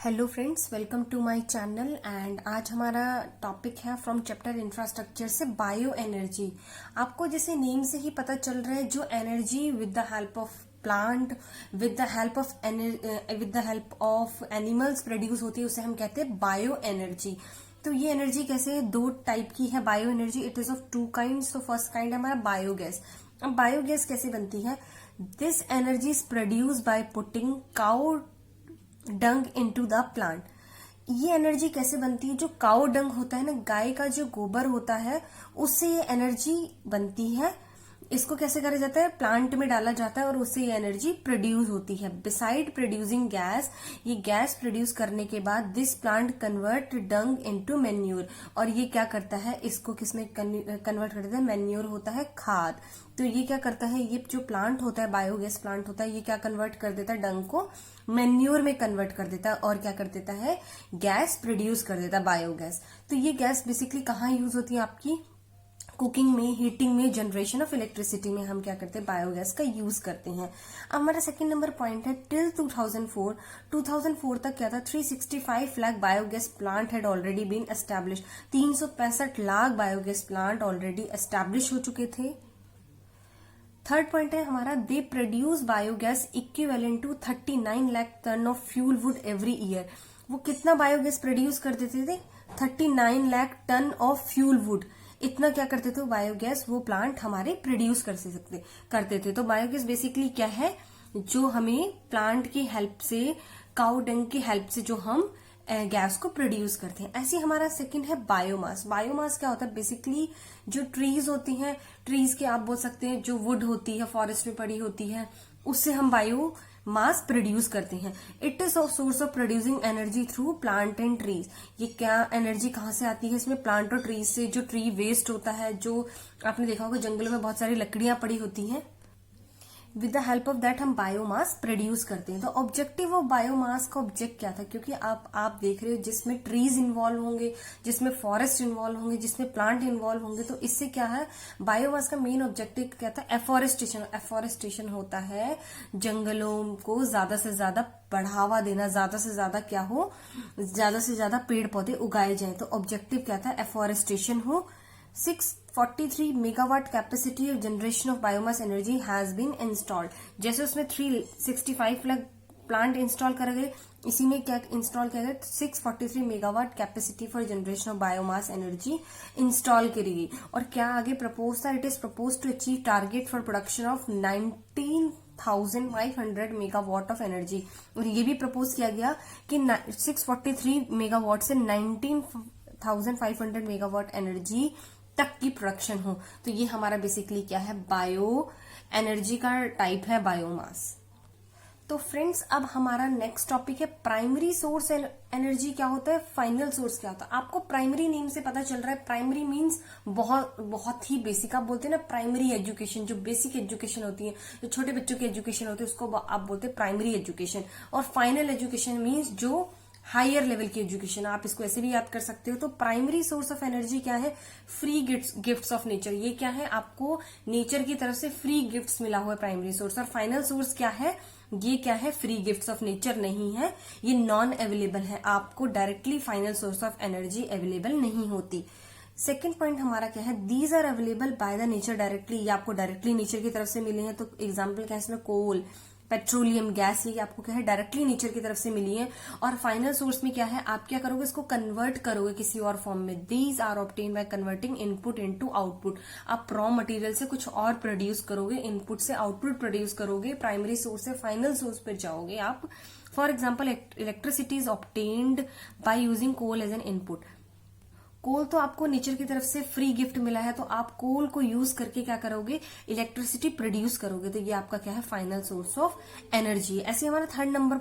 Hello friends, welcome to my channel. And आज हमारा topic है फ्रॉम चैप्टर इंफ्रास्ट्रक्चर से बायो एनर्जी। आपको जैसे नेम से ही पता चल रहा है, जो energy with the help of plant, with the help of animals produce होती है, उसे हम कहते हैं बायो एनर्जी। तो ये एनर्जी कैसे, दो टाइप की है bio energy. It is of two kind. तो फर्स्ट काइंड है हमारा बायोगैस। अब बायोगैस कैसे बनती है? This energy is produce by putting cow dung into the plant. ये एनर्जी कैसे बनती है? जो काउ डंग होता है ना, गाय का जो गोबर होता है, उससे ये एनर्जी बनती है। इसको कैसे करा जाता है? प्लांट में डाला जाता है और उससे ये एनर्जी प्रोड्यूस होती है। बिसाइड प्रोड्यूसिंग गैस, ये गैस प्रोड्यूस करने के बाद this plant convert dung into manure. और ये क्या करता है? इसको किसमें कन्वर्ट कर देता है? मैन्योर होता है खाद। तो ये क्या करता है? ये जो प्लांट होता है, बायोगैस प्लांट होता है, ये क्या कन्वर्ट कर देता है? डंग को मैन्योर में कन्वर्ट कर देता है और क्या कर देता है? गैस प्रोड्यूस कर देता है, बायोगैस। तो ये गैस बेसिकली कहाँ यूज होती है? आपकी कुकिंग में, हीटिंग में, जनरेशन ऑफ इलेक्ट्रिसिटी में हम क्या करते हैं? बायोगैस का यूज करते हैं। अब हमारा सेकंड नंबर पॉइंट है, टिल 2004 तक क्या था? 365 lakh biogas plant had already been establish. 365 lakh biogas plant already establish हो चुके थे। थर्ड पॉइंट है हमारा, they produce biogas equivalent to 39 lakh ton of fuel wood every year. वो कितना बायोगैस प्रोड्यूस कर देते थे? 39 lakh ton of fuel wood. इतना क्या करते थे? बायोगैस वो प्लांट हमारे प्रोड्यूस करते थे। तो बायोगैस बेसिकली क्या है? जो हमें प्लांट की हेल्प से, काउ डंग की हेल्प से जो हम गैस को प्रोड्यूस करते हैं। ऐसे हमारा सेकंड है बायोमास। बायोमास क्या होता है? बेसिकली जो ट्रीज होती हैं, ट्रीज के आप बोल सकते हैं, जो वुड होती है, फॉरेस्ट में पड़ी होती है, उससे हम बायो मास प्रोड्यूस करते हैं। It is a source of producing energy through plant and trees. ये क्या एनर्जी कहाँ से आती है? इसमें प्लांट और ट्रीज से। जो ट्री वेस्ट होता है, जो आपने देखा होगा जंगलों में बहुत सारी लकड़ियां पड़ी होती हैं, with the help of that हम बायोमास प्रोड्यूस करते हैं। तो ऑब्जेक्टिव ऑफ बायोमास का ऑब्जेक्ट क्या था? क्योंकि आप देख रहे हो, जिसमें ट्रीज इन्वॉल्व होंगे, जिसमें फॉरेस्ट इन्वॉल्व होंगे, जिसमें प्लांट इन्वॉल्व होंगे, तो इससे क्या है? बायोमास का मेन ऑब्जेक्टिव क्या था? एफॉरेस्टेशन। एफॉरेस्टेशन होता है जंगलों को ज्यादा से ज्यादा बढ़ावा देना, ज्यादा से ज्यादा क्या हो? ज्यादा से ज्यादा पेड़ पौधे उगाए जाए। तो ऑब्जेक्टिव क्या था? एफॉरेस्टेशन हो। 643 megawatt capacity of generation of biomass energy has been installed. जैसे उसमें 365 लाख प्लांट इंस्टॉल कर गए, इसी में क्या इंस्टॉल किया गया? 643 megawatt capacity for generation of biomass energy install करी गई। और क्या आगे प्रपोज था? It is propose to achieve target for production of 19,500 megawatt of energy. और ये भी प्रपोज किया गया कि 643 मेगावाट से 19,500 मेगावाट एनर्जी तक की प्रोडक्शन हो। तो ये हमारा बेसिकली क्या है? बायो एनर्जी का टाइप है बायोमास। तो फ्रेंड्स, अब हमारा नेक्स्ट टॉपिक है प्राइमरी सोर्स एनर्जी क्या होता है, फाइनल सोर्स क्या होता है। आपको प्राइमरी नेम से पता चल रहा है। प्राइमरी मींस बहुत ही बेसिक। आप बोलते हैं ना प्राइमरी एजुकेशन, जो बेसिक एजुकेशन होती है, जो छोटे बच्चों की एजुकेशन होती है, उसको आप बोलते हैं प्राइमरी एजुकेशन। और फाइनल एजुकेशन मीन्स जो हायर लेवल की एजुकेशन। आप इसको ऐसे भी याद कर सकते हो। तो प्राइमरी सोर्स ऑफ एनर्जी क्या है? Free gifts of nature. ये क्या है? आपको नेचर की तरफ से फ्री गिफ्ट्स मिला हुआ है प्राइमरी सोर्स। और फाइनल सोर्स क्या है? ये क्या है? फ्री गिफ्ट्स ऑफ नेचर नहीं है, ये नॉन अवेलेबल है। आपको directly final source of energy available नहीं होती। सेकेंड पॉइंट हमारा क्या है? These are available by the nature directly. ये आपको डायरेक्टली नेचर की तरफ से मिले हैं। तो एग्जाम्पल क्या है इसमें? कोल, पेट्रोलियम, गैस, ये आपको क्या है? डायरेक्टली नेचर की तरफ से मिली है। और फाइनल सोर्स में क्या है? आप क्या करोगे? इसको कन्वर्ट करोगे किसी और फॉर्म में। These are obtain by converting input into output. आप रॉ मटेरियल से कुछ और प्रोड्यूस करोगे, इनपुट से आउटपुट प्रोड्यूस करोगे, प्राइमरी सोर्स से फाइनल सोर्स पर जाओगे आप। For example, electricity is obtained by using coal as an input. Coal तो आपको नेचर की तरफ से फ्री गिफ्ट मिला है, तो आप कोल को यूज करके क्या करोगे? इलेक्ट्रिसिटी प्रोड्यूस करोगे। तो ये आपका क्या है? Final source of energy. ऐसे हमारा थर्ड नंबर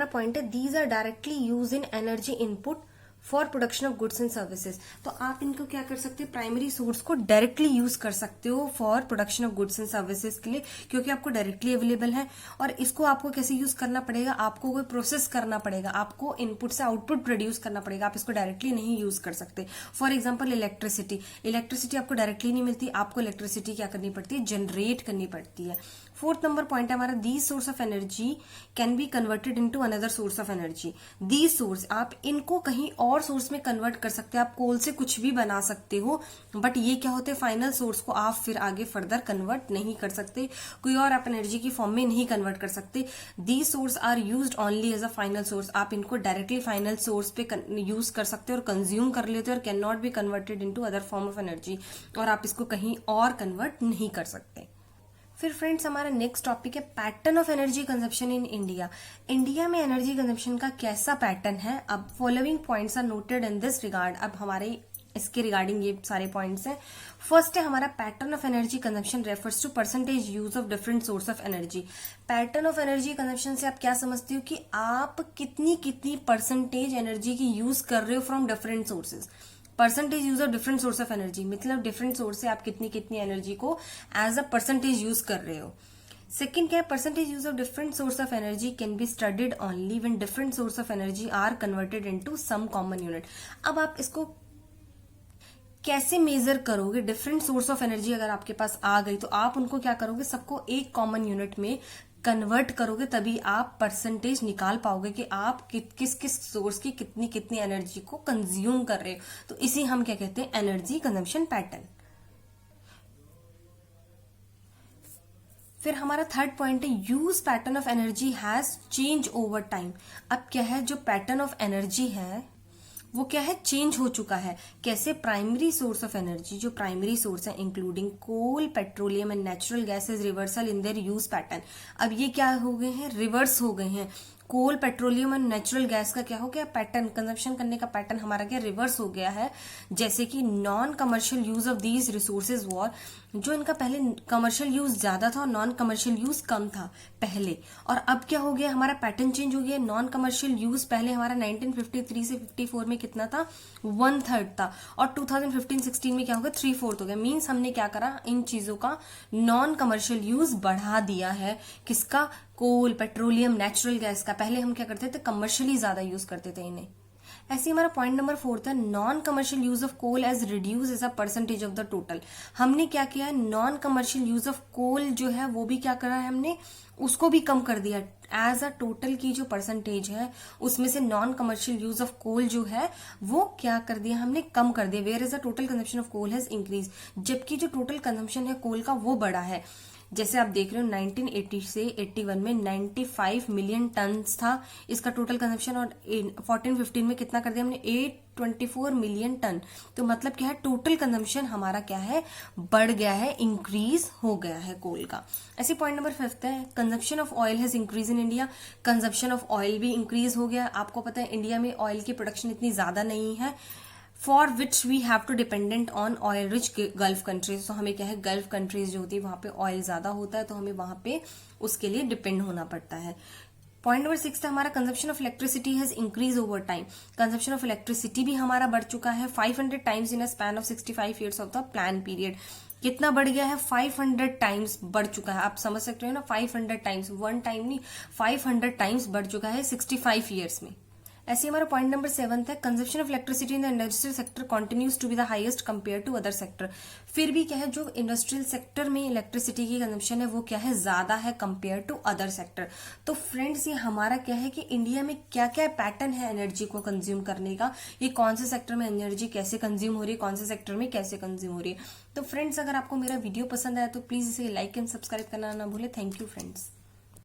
पॉइंट है। These are directly use in energy input for production of goods and services. तो आप इनको क्या कर सकते हैं, प्राइमरी सोर्स को डायरेक्टली यूज कर सकते हो for production of goods and services के लिए, क्योंकि आपको डायरेक्टली अवेलेबल है। और इसको आपको कैसे यूज करना पड़ेगा, आपको कोई प्रोसेस करना पड़ेगा, आपको इनपुट से आउटपुट प्रोड्यूस करना पड़ेगा, आप इसको डायरेक्टली नहीं यूज कर सकते। फॉर एग्जाम्पल इलेक्ट्रिसिटी आपको डायरेक्टली नहीं मिलती, आपको इलेक्ट्रिसिटी क्या करनी पड़ती है, जनरेट करनी पड़ती है। फोर्थ नंबर पॉइंट है हमारा, these source of energy can B converted into another source of energy. These source, आप इनको कहीं और सोर्स में कन्वर्ट कर सकते हैं, आप कोल से कुछ भी बना सकते हो, बट ये क्या होते हैं, फाइनल सोर्स को आप फिर आगे फर्दर कन्वर्ट नहीं कर सकते, कोई और आप एनर्जी की फॉर्म में नहीं कन्वर्ट कर सकते। These source are used only as a final source, आप इनको डायरेक्टली फाइनल सोर्स पे यूज कर सकते हो और कंज्यूम कर लेते हो, और can not be converted into other form of energy, और आप इसको कहीं और कन्वर्ट नहीं कर सकते। फिर फ्रेंड्स हमारा नेक्स्ट टॉपिक है pattern of energy consumption in India. India में एनर्जी कंजप्शन का कैसा पैटर्न है, अब following points are noted in this regard. अब हमारे इसके रिगार्डिंग ये सारे पॉइंट्स हैं। फर्स्ट है हमारा, pattern of energy consumption refers to percentage use of different source of energy. Pattern of energy consumption से आप क्या समझते हो कि आप कितनी कितनी परसेंटेज एनर्जी की यूज कर रहे हो from different sources. Percentage use of different source of energy मतलब डिफरेंट सोर्स से आप कितनी कितनी एनर्जी को एज अ परसेंटेज यूज कर रहे हो। सेकेंड क्या है, percentage use of different source of energy can be studied only when different source of energy are converted into some common unit. अब आप इसको कैसे मेजर करोगे, डिफरेंट सोर्स ऑफ एनर्जी अगर आपके पास आ गई तो आप उनको क्या करोगे, सबको एक कॉमन यूनिट में कन्वर्ट करोगे, तभी आप परसेंटेज निकाल पाओगे कि आप किस किस सोर्स की कितनी कितनी एनर्जी को कंज्यूम कर रहे हो। तो इसी हम क्या कहते हैं, एनर्जी कंजम्पशन पैटर्न। फिर हमारा थर्ड पॉइंट है, use pattern of energy has change over time. अब क्या है, जो पैटर्न ऑफ एनर्जी है वो क्या है, चेंज हो चुका है। कैसे, प्राइमरी सोर्स ऑफ एनर्जी, जो प्राइमरी सोर्स है including coal, petroleum and natural gas is reversal in their use pattern. अब ये क्या हो गए हैं, रिवर्स हो गए हैं। कोल, पेट्रोलियम और नेचुरल गैस का क्या हो गया, पैटर्न, कंजप्शन करने का पैटर्न हमारा क्या रिवर्स हो गया है। जैसे कि non commercial use of these resources war, जो इनका पहले कमर्शियल यूज ज्यादा था और नॉन कमर्शियल यूज कम था पहले, और अब क्या हो गया, हमारा पैटर्न चेंज हो गया। नॉन कमर्शियल यूज पहले हमारा 1953 से 54 में कितना था, 1/3 था, और 2015-16 में क्या हो गया, 3/4 हो गया। मीन्स हमने क्या करा, इन चीजों का नॉन कमर्शियल यूज बढ़ा दिया है। किसका, कोल, पेट्रोलियम, नेचुरल गैस का। पहले हम क्या करते थे, कमर्शियली ज्यादा यूज करते थे इन्हें। ऐसे ही हमारा पॉइंट नंबर 4 था, non commercial use of coal as reduce as a percentage of the total. हमने क्या किया है, non commercial use of coal जो है वो भी क्या करा है हमने, उसको भी कम कर दिया। एज अ टोटल की जो परसेंटेज है उसमें से non commercial use of coal जो है वो क्या कर दिया, हमने कम कर दिया। Where is the total consumption of coal has increase, जबकि जो टोटल कंजम्पशन है कोल का वो बढ़ा है। जैसे आप देख रहे हो 1980 से 81 में 95 मिलियन टन था इसका टोटल कंजप्शन, और 14-15 में कितना कर दिया हमने, 824 मिलियन टन। तो मतलब क्या है, टोटल कंजम्पशन हमारा क्या है, बढ़ गया है, इंक्रीज हो गया है कोल का। ऐसे पॉइंट नंबर 5 है, consumption of oil has increase in India. Consumption of oil भी इंक्रीज हो गया। आपको पता है इंडिया में ऑयल की प्रोडक्शन इतनी ज्यादा नहीं है, for which we have to dependent on oil rich Gulf countries. तो हमें क्या है, गल्फ कंट्रीज जो होती है वहां पे ऑयल ज्यादा होता है, तो हमें वहां पे उसके लिए डिपेंड होना पड़ता है। पॉइंट नंबर 6 था हमारा, consumption of electricity has increase over time. Consumption of electricity भी हमारा बढ़ चुका है 500 times in a span of 65 years of the plan period. कितना बढ़ गया है, 500 टाइम्स बढ़ चुका है। आप समझ सकते हो ना, 500 टाइम्स, 1 टाइम नहीं, 500 टाइम्स बढ़ चुका है 65 ईयर्स में। ऐसे हमारा पॉइंट नंबर 7 है, consumption of electricity in the industrial sector continues to be the highest compare to other sector. फिर भी क्या है, जो इंडस्ट्रियल सेक्टर में इलेक्ट्रिसिटी की कंजप्शन है वो क्या है, ज्यादा है कंपेयर टू अदर सेक्टर। तो फ्रेंड्स ये हमारा क्या है कि इंडिया में क्या क्या पैटर्न है एनर्जी को कंज्यूम करने का, ये कौन से सेक्टर में एनर्जी कैसे कंज्यूम हो रही है, कौन से सेक्टर में कैसे कंज्यूम हो रही है। तो फ्रेंड्स अगर आपको मेरा वीडियो पसंद आया तो प्लीज इसे लाइक एंड सब्सक्राइब करना ना भूले। Thank you friends.